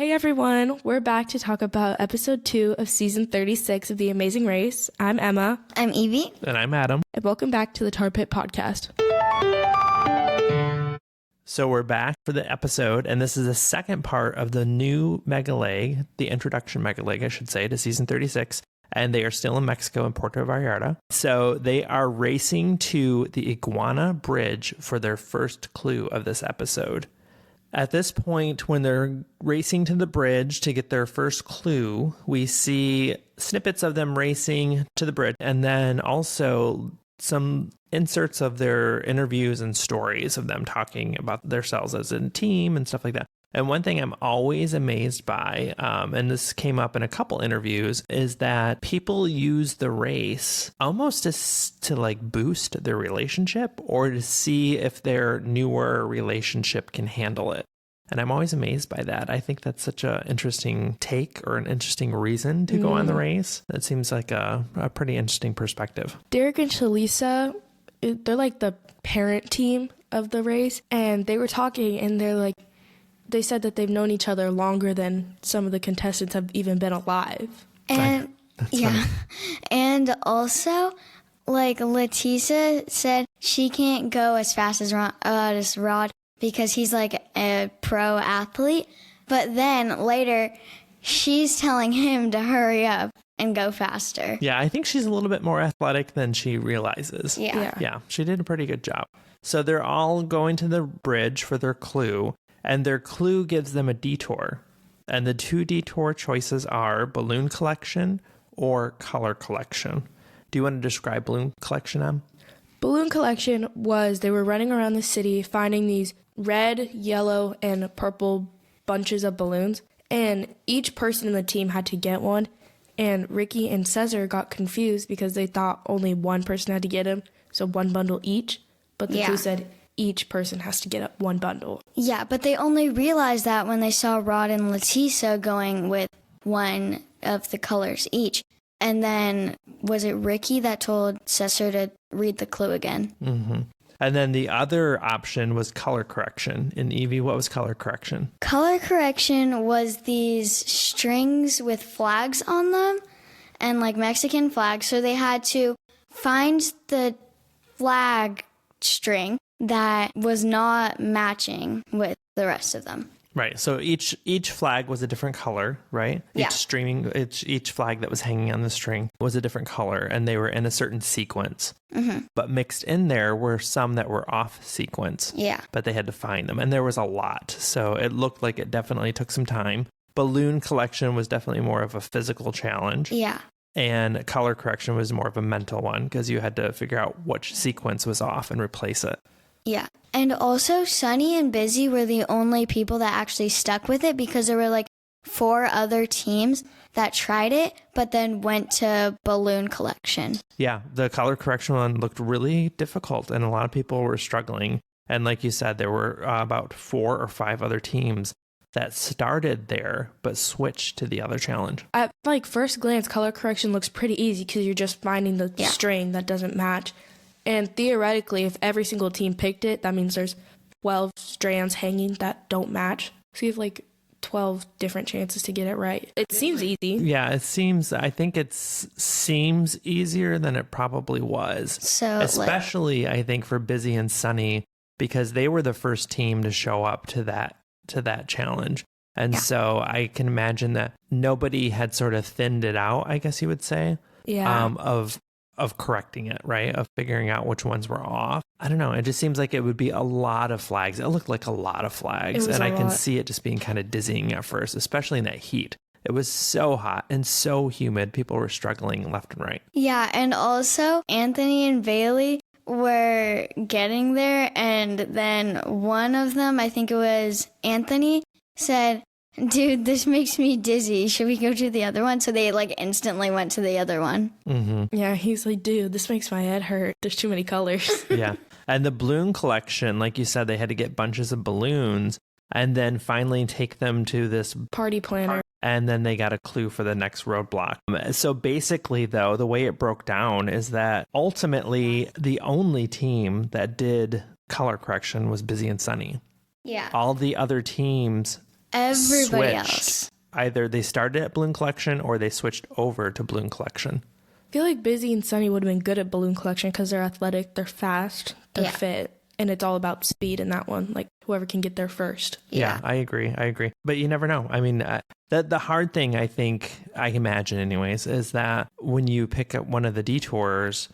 Hey everyone, we're back to talk about episode 2 of season 36 of The Amazing Race. I'm Emma. I'm Evie. And I'm Adam. And welcome back to the Tar Pit Podcast. So we're back for the episode, and this is the second part of the new Mega Leg, the introduction Mega Leg, I should say, to season 36. And they are still in Mexico in Puerto Vallarta. So they are racing to the Iguana Bridge for their first clue of this episode. At this point, when they're racing to the bridge to get their first clue, we see snippets of them racing to the bridge, and then also some inserts of their interviews and stories of them talking about themselves as a team and stuff like that. And one thing I'm always amazed by, and this came up in a couple interviews, is that people use the race almost to like boost their relationship or to see if their newer relationship can handle it. And I'm always amazed by that. I think that's such an interesting take or an interesting reason to go on the race. That seems like a pretty interesting perspective. Derek and Shalisa, they're like the parent team of the race. And they were talking and they said that they've known each other longer than some of the contestants have even been alive. And yeah. And also, like Leticia said, she can't go as fast as Rod because he's like a pro athlete. But then later, she's telling him to hurry up and go faster. Yeah, I think she's a little bit more athletic than she realizes. Yeah, she did a pretty good job. So they're all going to the bridge for their clue. And their clue gives them a detour. And the two detour choices are balloon collection or color collection. Do you want to describe balloon collection, Em? Balloon collection was they were running around the city finding these red, yellow, and purple bunches of balloons. And each person in the team had to get one. And Ricky and Cesar got confused because they thought only one person had to get them. So one bundle each. But the clue said each person has to get up one bundle. Yeah, but they only realized that when they saw Rod and Leticia going with one of the colors each. And then, was it Ricky that told Cesar to read the clue again? Mm-hmm. And then the other option was color correction. And Evie, what was color correction? Color correction was these strings with flags on them and like Mexican flags. So they had to find the flag string that was not matching with the rest of them. Right. So each flag was a different color, right? Yeah. Each flag that was hanging on the string was a different color, and they were in a certain sequence. Mm-hmm. But mixed in there were some that were off sequence. Yeah. But they had to find them, and there was a lot. So it looked like it definitely took some time. Balloon collection was definitely more of a physical challenge. Yeah. And color correction was more of a mental one because you had to figure out which sequence was off and replace it. Yeah. And also, Sunny and Busy were the only people that actually stuck with it because there were like 4 other teams that tried it, but then went to balloon collection. Yeah, the color correction one looked really difficult, and a lot of people were struggling. And like you said, there were about 4 or 5 other teams that started there, but switched to the other challenge. At first glance, color correction looks pretty easy because you're just finding the string that doesn't match. And theoretically, if every single team picked it, that means there's 12 strands hanging that don't match. So you have 12 different chances to get it right. It seems easy. Yeah, I think it seems easier than it probably was. So especially, I think, for Busy and Sunny, because they were the first team to show up to that challenge. And so I can imagine that nobody had sort of thinned it out, I guess you would say. Yeah. Of correcting it, right? Of figuring out which ones were off. I don't know. It just seems like it would be a lot of flags. It looked like a lot of flags. And I can see it just being kind of dizzying at first, especially in that heat. It was so hot and so humid. People were struggling left and right. Yeah, and also Anthony and Bailey were getting there. And then one of them, I think it was Anthony, said, "Dude, this makes me dizzy. Should we go to the other one?" So they instantly went to the other one. Mm-hmm. Yeah, he's like, "Dude, this makes my head hurt. There's too many colors." Yeah. And the balloon collection, like you said, they had to get bunches of balloons and then finally take them to this party planner. And then they got a clue for the next roadblock. So basically, though, the way it broke down is that ultimately the only team that did color correction was Busy and Sunny. Yeah. All the other teams Everybody switched. else. Either they started at Balloon Collection or they switched over to Balloon Collection. I feel like Busy and Sunny would have been good at Balloon Collection because they're athletic, they're fast, they're Yeah. fit, and it's all about speed in that one. Like whoever can get there first. Yeah, I agree. But you never know. I mean, the hard thing, I think, I imagine anyways, is that when you pick up one of the detours,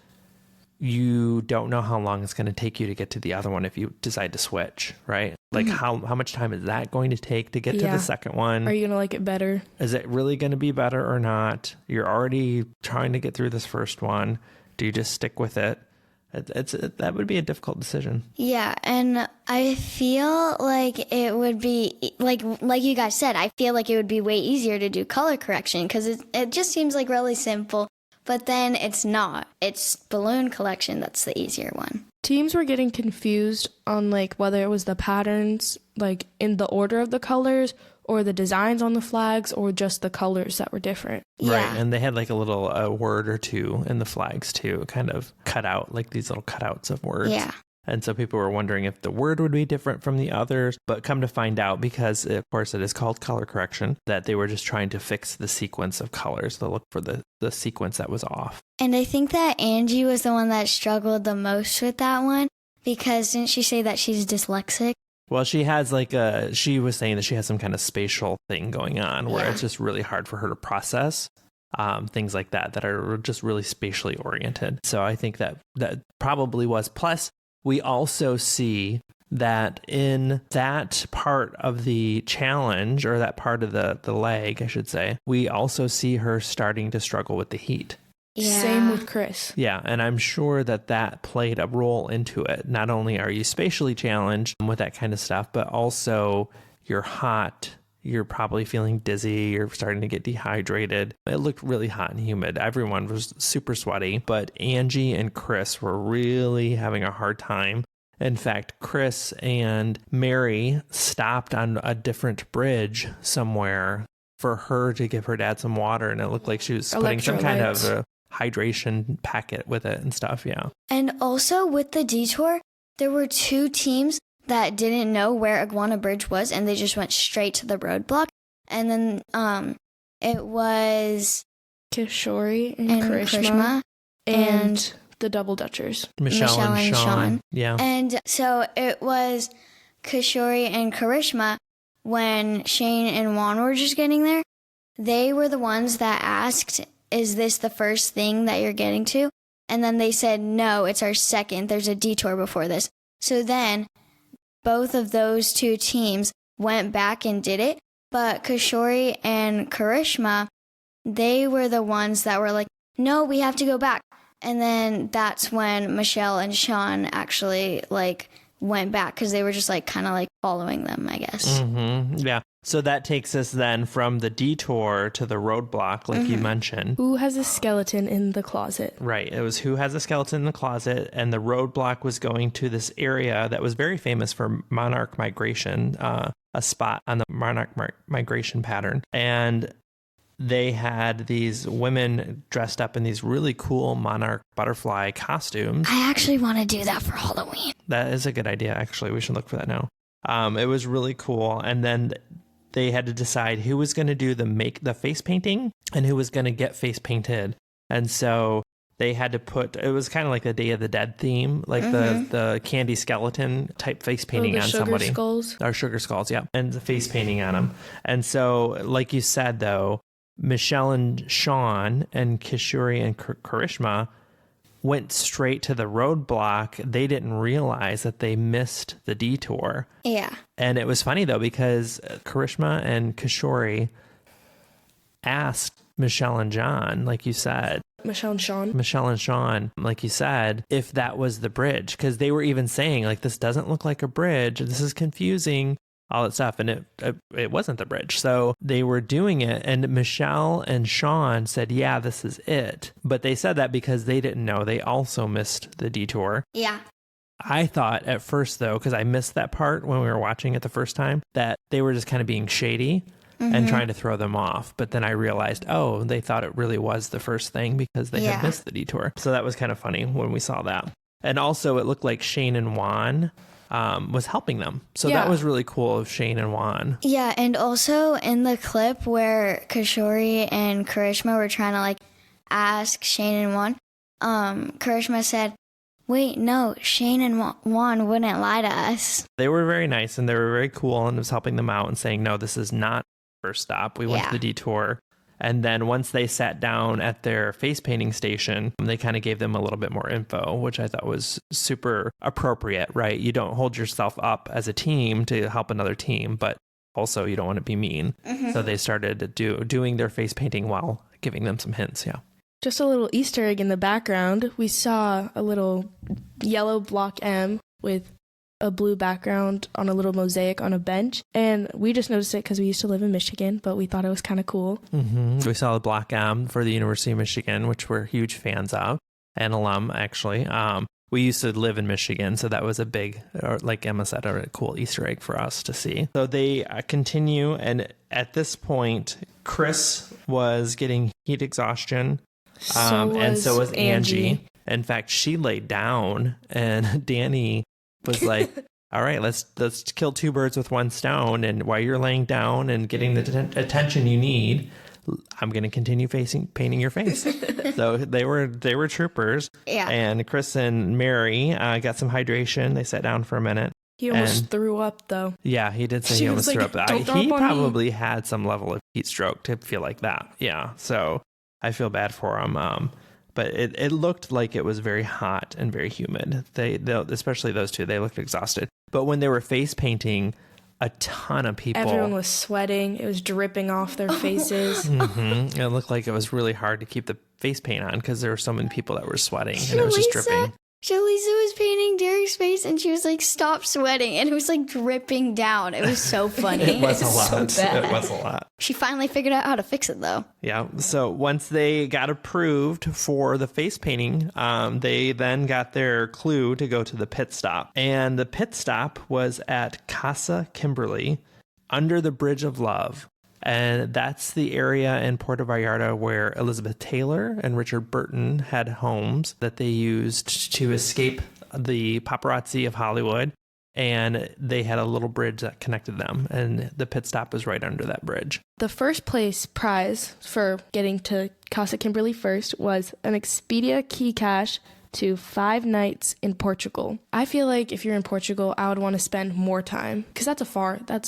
you don't know how long it's going to take you to get to the other one if you decide to switch, right? Like how much time is that going to take to get to Yeah. the second one? Are you going to like it better? Is it really going to be better or not? You're already trying to get through this first one. Do you just stick with it? That would be a difficult decision. Yeah, and I feel like it would be, like you guys said, I feel like it would be way easier to do color correction because it just seems like really simple. But then it's not. It's Balloon Collection that's the easier one. Teams were getting confused on like whether it was the patterns, like in the order of the colors, or the designs on the flags, or just the colors that were different. Yeah. Right. And they had like a little word or two in the flags too, kind of cut out, like these little cutouts of words. Yeah. And so people were wondering if the word would be different from the others, but come to find out, because of course it is called color correction, that they were just trying to fix the sequence of colors to look for the sequence that was off. And I think that Angie was the one that struggled the most with that one because didn't she say that she's dyslexic? Well, she has she was saying that she has some kind of spatial thing going on where it's just really hard for her to process things like that are just really spatially oriented. So I think that probably was. Plus, we also see that in that part of the challenge, or that part of the leg, I should say, we also see her starting to struggle with the heat. Yeah. Same with Chris. Yeah, and I'm sure that played a role into it. Not only are you spatially challenged with that kind of stuff, but also you're hot. You're probably feeling dizzy. You're starting to get dehydrated. It looked really hot and humid. Everyone was super sweaty, but Angie and Chris were really having a hard time. In fact, Chris and Mary stopped on a different bridge somewhere for her to give her dad some water, and it looked like she was putting some kind of a hydration packet with it and stuff. Yeah. And also with the detour, there were two teams that didn't know where Iguana Bridge was, and they just went straight to the roadblock. And then it was Kishori and Karishma and the Double Dutchers. Michelle and Sean. Yeah. And so it was Kishori and Karishma when Shane and Juan were just getting there. They were the ones that asked, is this the first thing that you're getting to? And then they said, no, it's our second. There's a detour before this. So then both of those two teams went back and did it. But Kishori and Karishma, they were the ones that were like, no, we have to go back. And then that's when Michelle and Sean actually went back because they were just kind of following them, I guess. Mm-hmm. Yeah. So that takes us then from the detour to the roadblock, like you mentioned. Who has a skeleton in the closet? Right. It was who has a skeleton in the closet, and the roadblock was going to this area that was very famous for monarch migration, a spot on the monarch migration pattern. And they had these women dressed up in these really cool monarch butterfly costumes. I actually want to do that for Halloween. That is a good idea, actually. We should look for that now. It was really cool. And then they had to decide who was going to do the face painting and who was going to get face painted. And so they had to it was kind of like the Day of the Dead theme, like the candy skeleton type face painting on somebody. Skulls. Or sugar skulls, yeah. And the face painting on them. And so, like you said, though, Michelle and Sean and Kishori and Karishma went straight to the roadblock. They didn't realize that they missed the detour. Yeah. And it was funny, though, because Karishma and Kishori asked Michelle and John, like you said. Michelle and Sean, like you said, if that was the bridge. Because they were even saying, this doesn't look like a bridge. This is confusing. All that stuff. And it wasn't the bridge. So they were doing it. And Michelle and Sean said, yeah, this is it. But they said that because they didn't know they also missed the detour. Yeah. I thought at first, though, because I missed that part when we were watching it the first time, that they were just kind of being shady and trying to throw them off. But then I realized, they thought it really was the first thing because they had missed the detour. So that was kind of funny when we saw that. And also it looked like Shane and Juan was helping them. So Yeah. that was really cool of Shane and Juan. Yeah, and also in the clip where Kishori and Karishma were trying to like ask Shane and Juan, Karishma said, "Wait, no, Shane and Juan wouldn't lie to us." They were very nice and they were very cool and was helping them out and saying, no, this is not first stop. We went to the detour. And then once they sat down at their face painting station, they kind of gave them a little bit more info, which I thought was super appropriate, right? You don't hold yourself up as a team to help another team, but also you don't want to be mean. So they started doing their face painting while giving them some hints. Yeah. Just a little Easter egg in the background. We saw a little yellow block M with a blue background on a little mosaic on a bench. And we just noticed it because we used to live in Michigan, but we thought it was kind of cool. We saw the Block M for the University of Michigan, which we're huge fans of, and alum, actually. We used to live in Michigan, so that was a big, or like Emma said, a cool Easter egg for us to see. So they continue, and at this point, Chris was getting heat exhaustion, and so was Angie. In fact, she laid down, and Danny was like, all right, let's kill two birds with one stone. And while you're laying down and getting the attention you need, I'm going to continue painting your face. So they were troopers. Yeah. And Chris and Mary got some hydration. They sat down for a minute. He almost threw up, though. Yeah, he did say She he was almost threw like, up. "Don't throw He up on me." probably had some level of heat stroke to feel like that. Yeah. So I feel bad for him. But it looked like it was very hot and very humid. They especially those two, they looked exhausted. But when they were face painting, a ton of people. Everyone was sweating. It was dripping off their faces. It looked like it was really hard to keep the face paint on because there were so many people that were sweating and it was just dripping. Shalisa was painting Derek's face and she was like, "Stop sweating," and it was like dripping down. It was so funny. It was a lot. So bad. It was a lot. She finally figured out how to fix it though. Yeah. So once they got approved for the face painting, they then got their clue to go to the pit stop. And the pit stop was at Casa Kimberly under the Bridge of Love. And that's the area in Puerto Vallarta where Elizabeth Taylor and Richard Burton had homes that they used to escape the paparazzi of Hollywood. And they had a little bridge that connected them. And the pit stop was right under that bridge. The first place prize for getting to Casa Kimberly first was an Expedia key cash to 5 nights in Portugal. I feel like if you're in Portugal, I would want to spend more time because that's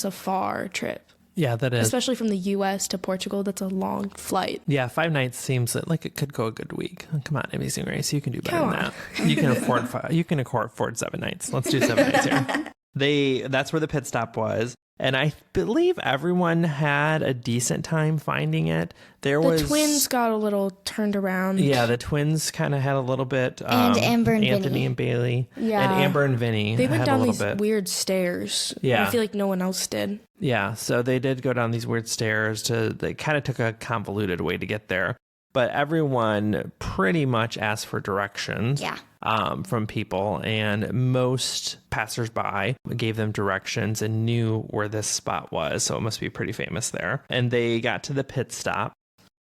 a far trip. Yeah, that is. Especially from the U.S. to Portugal, that's a long flight. Yeah, 5 nights seems like it could go a good week. Come on, Amazing Race, you can do better Come than on. that. You can afford 7 nights. Let's do 7 nights here. That's where the pit stop was, and I believe everyone had a decent time finding it. The twins got a little turned around. Yeah, the twins kind of had a little bit. And Amber and Anthony Vinny. and Bailey. Yeah. And Amber and Vinny. They went had down a little these bit. weird stairs. Yeah. I feel like no one else did. Yeah, so they did go down these weird stairs. They kind of took a convoluted way to get there. But everyone pretty much asked for directions from people, and most passersby gave them directions and knew where this spot was, so it must be pretty famous there. And they got to the pit stop,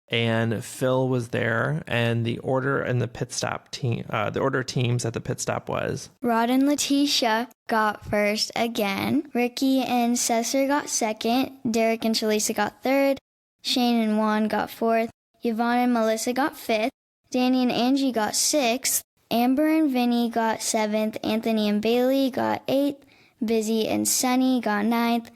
and Phil was there, and the order in the pit stop team, the order of teams at the pit stop was Rod and Letitia got first again. Ricky and Cesar got second. Derek and Shalisa got third. Shane and Juan got fourth. Yvonne and Melissa got fifth. Danny and Angie got sixth. Amber and Vinny got seventh. Anthony and Bailey got eighth. Busy and Sunny got ninth.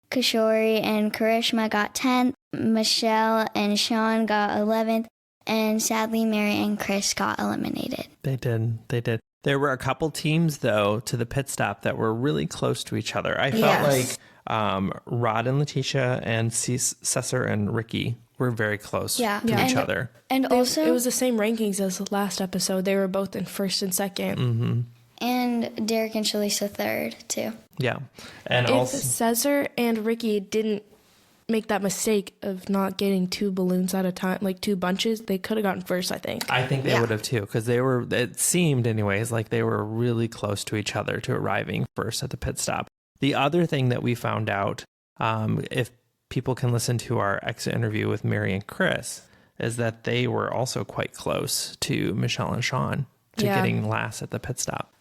Kishori and Karishma got 10th. Michelle and Sean got 11th. And sadly, Mary and Chris got eliminated. They did. There were a couple teams, though, to the pit stop that were really close to each other. I felt like Rod and Letitia and Cesar and Ricky were very close to each other. And also, it was the same rankings as the last episode. They were both in first and second. Mm-hmm. And Derek and Shalisa third, too. Yeah. And If also Cesar and Ricky didn't make that mistake of not getting 2 balloons at a time, like 2 bunches, they could have gotten first, I think. I think they would have too, because it seemed anyways like they were really close to each other to arriving first at the pit stop. The other thing that we found out, if people can listen to our exit interview with Mary and Chris, is that they were also quite close to Michelle and Sean. to Yeah. getting last at the pit stop.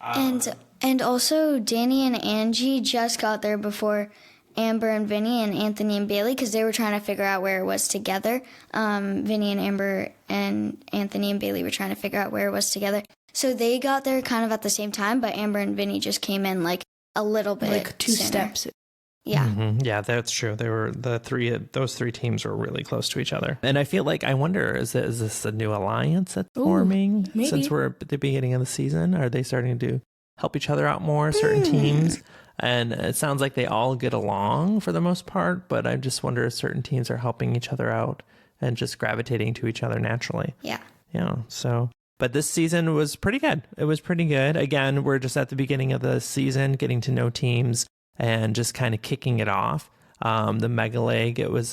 And also Danny and Angie just got there before Amber and Vinny and Anthony and Bailey because they were trying to figure out where it was together. Vinny and Amber and Anthony and Bailey were trying to figure out where it was together. So they got there kind of at the same time, but Amber and Vinny just came in like a little bit Like 2 sooner. steps. Yeah. Mhm. Yeah, that's true. They were those three teams were really close to each other. And I feel like, I wonder, is this a new alliance that's Ooh, forming maybe. since we're at the beginning of the season? Are they starting to help each other out more, certain teams? And it sounds like they all get along for the most part, but I just wonder if certain teams are helping each other out and just gravitating to each other naturally. Yeah. Yeah. So, but this season was pretty good. It was pretty good. Again, we're just at the beginning of the season, getting to know teams and just kind of kicking it off. The Mega League, it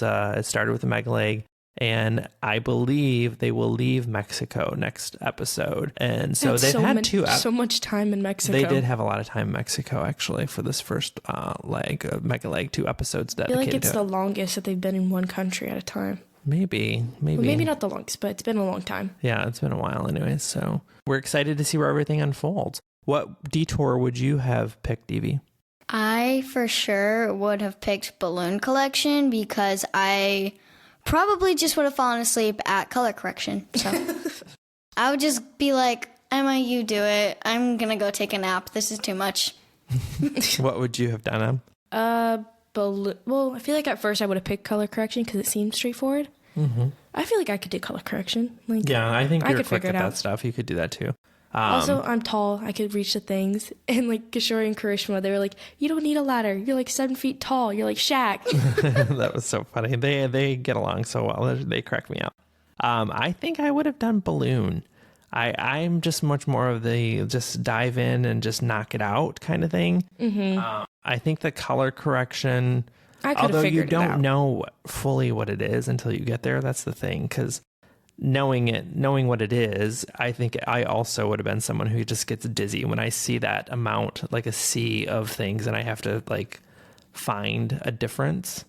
started with the Mega League, and I believe they will leave Mexico next episode. And so That's they've had so much time in Mexico. They did have a lot of time in Mexico, actually, for this first leg of Mega League, 2 episodes I feel dedicated like it's to the it. longest that they've been in one country at a time. Maybe. Well, maybe not the longest, but it's been a long time. Yeah, it's been a while anyway. So we're excited to see where everything unfolds. What detour would you have picked, Evie? I for sure would have picked Balloon Collection because I probably just would have fallen asleep at color correction. So I would just be like, Emma, you do it. I'm going to go take a nap. This is too much. What would you have done, Em? Well, I feel like at first I would have picked color correction because it seemed straightforward. Mm-hmm. I feel like I could do color correction. Like, Yeah, I think I you're could quick figure at it that out. stuff. You could do that too. Also, I'm tall. I could reach the things. And like Kishori and Karishma, they were like, "You don't need a ladder. You're like 7 feet tall. You're like Shaq." That was so funny. They get along so well. They crack me up. I think I would have done balloon. I'm just much more of the just dive in and just knock it out kind of thing. Mm-hmm. I think the color correction, I could have although you figured it out. don't know fully what it is until you get there, that's the thing. Because knowing what it is, I think I also would have been someone who just gets dizzy when I see that amount, like a sea of things, and I have to like find a difference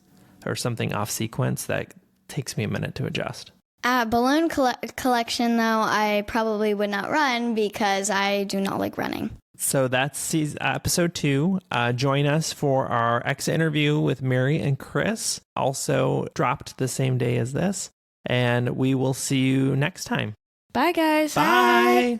or something off sequence. That takes me a minute to adjust. At Balloon Collection, though, I probably would not run because I do not like running. So that's episode 2. Join us for our exit interview with Mary and Chris, also dropped the same day as this. And we will see you next time. Bye, guys. Bye.